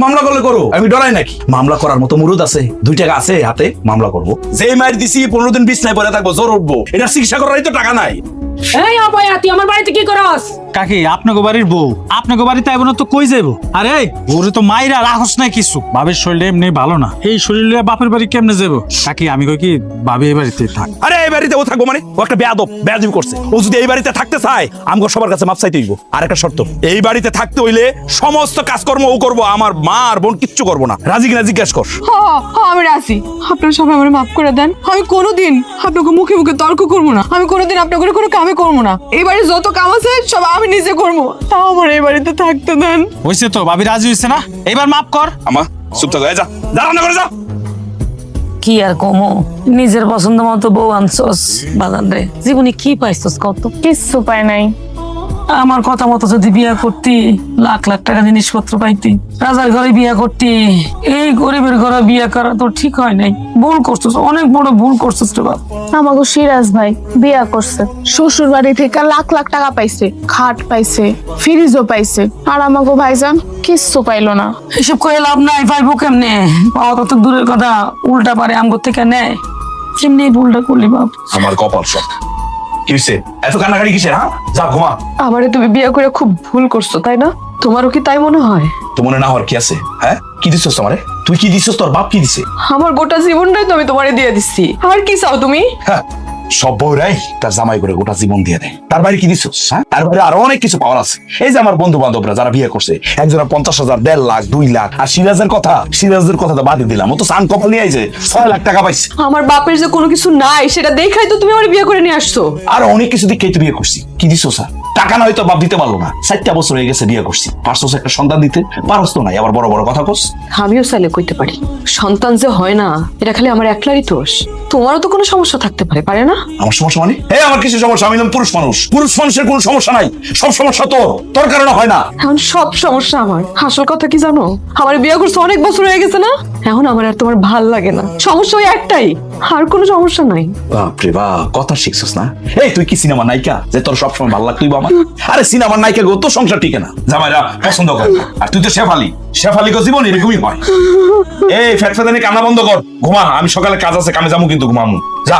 মামলা করলে করো, আমি ডরাই নাকি? মামলা করার মতো মুরুদ আছে, 2 টাকা আছে হাতে, মামলা করবো। যে মায়ের দিছি 15 দিন বিছনায় পড়ে থাকবো, জ্বর উঠবো, এটা চিকিৎসা করারই তো টাকা নাই। এই অপয়া, তুই আমার বাড়িতে কি করস? কাকি আপনাকে বাড়ির বউ, আপনাকে বাড়িতে আইব না তো কই যাইবো? আরে ওরে তো মাইরা রাখস নাই কিছু। বাবের শরীরে এমনি ভালো না, এই শরীরে বাপের বাড়ি কেমনে যাবো? কাকি আমি কই কি বাবি এই বাড়িতে থাক। আরে এই বাড়িতে ও থাকবো মানে? ও একটা বেয়াদব করছে। ও যদি এই বাড়িতে থাকতে চায়, আমগো সবার কাছে মাপ চাইতে হইব। আর একটা শর্ত, এই বাড়িতে থাকতে হইলে সমস্ত কাজকর্ম ও করবো, আমার মা আর বোন কিচ্ছু করবো না। রাজি কিনা জিজ্ঞাসা কর। আমি রাজি। আপনারা সবাই আমার মাফ করে দেন। আমি কোনোদিন আপনাকে মুখে মুখে তর্ক করবো না। আমি কোনোদিন আপনাকে কোনো কামে করবো না। এই বাড়ির যত কাম আছে সব আমি নিজে করবো। তাও আমার এই বাড়িতে থাকতে দেন। হইছে তো, বাবি রাজি হইছে না? এবার মাফ কর। আমা চুপ থাকো, যা যা রান্না করে যা। কি আর কমো, নিজের পছন্দ মতো বউ আনছস বাজান রে। জীবনে কি পাইছস কত? কিচ্ছু পাই নাই। আমার কথা মতো যদি বিয়া করতি, লাখ লাখ টাকা জিনিসপত্র পাইতি। রাজার ঘরে বিয়া করতি, এই গরিবের ঘরে বিয়া করা তো ঠিক হয় নাই। ভুল করছস, অনেক বড় ভুল করছস রে বাপ। আমাকে সিরাজ ভাই বিয়া করছে, শ্বশুর বাড়ি থেকে লাখ লাখ টাকা পাইছে, খাট পাইছে, ফ্রিজও পাইছে, আর আমাকে ভাইজান কিচ্ছু পাইলো না। এসব করে লাভ নাই, পাইবো কেমনে? পাওয়া তো দূরের কথা, উল্টা পারে আমগো থেকে নেয়। কেমনি ভুলটা করলি বাপ? আমার কপাল সব। কি হইছে? এত কান্নাকাটি কিসের? হ্যাঁ, যা ঘুমা। আমারে তুমি বিয়ে করে খুব ভুল করছো, তাই না? তোমারও কি তাই মনে হয়? তো মনে না হওয়ার কি আছে? হ্যাঁ, কি দিছস আমারে? তুই কি দিছস? তোর বাপ কি দিছে? আমার গোটা জীবনটাই তো আমি তোমারে দিয়ে দিচ্ছি। আর কি চাও তুমি? হ্যাঁ, সব বউরাই তার জামাই করে গোটা জীবন দিয়ে দেয়। তার বাইরে কি দিছস? হ্যাঁ, তার বাইরে আরো অনেক কিছু পাওয়ার আছে। এই যে আমার বন্ধু বান্ধবরা যারা বিয়ে করছে, একজনের 50,000, 1.5 লাখ, 2 লাখ। আর সিরাজের কথা তো বাদই দিলাম। ও তো সান কপাল নিয়ে আইছে 6 লাখ টাকা পাইছে। আমার বাপের যে কোনো কিছু নাই সেটা দেখাই তো তুমি আমার বিয়ে করে নিয়ে আসছো। আর অনেক কিছু দিকেই তো বিয়ে করছি। কি দিছস? টাকা না হয়তো বাপ দিতে পারলো না। 4টা বছর হয়ে গেছে বিয়ে করছি। পারছস একটা সন্তান দিতে? পারছ তো নাই, আবার বড় বড় কথা কস। আমিও চাইলে কইতে পারি, সন্তান যে হয় না এটা খালি আমার একলারই দোষ। তোমারও তো কোনো সমস্যা থাকতে পারে, পারে না? আমার সমস্যা মানে? আমার কিছু সমস্যা? আমি পুরুষ মানুষ। পুরুষ মানুষের কোনো সমস্যা নাই। সব সমস্যা তোর কারণে হয় না। এখন সব সমস্যা আমার। আসল কথা কি জানো? আমার বিয়ে করছে অনেক বছর হয়ে গেছে না, এখন আমার আর তোমার ভাল লাগে না। সমস্যা ওই একটাই, আর কোনো সমস্যা নাই। বাপরে বাপ, কথা শিখছিস না? এই তুই কি সিনেমা নায়িকা যে তোর সবসময় ভালো লাগতোই বা আমার? আরে সিনেমার নায়িকা গো তো সংসার টিকে না, জামাইরা পছন্দ করে না। আর তুই তো শেফালি গো, জীবন এরকমই হয়। এই ফ্যাট ফ্যাটানি কান্না বন্ধ কর, ঘুমা। আমি সকালে কাজ আছে, কামে যাবো কিন্তু, ঘুমামু যা।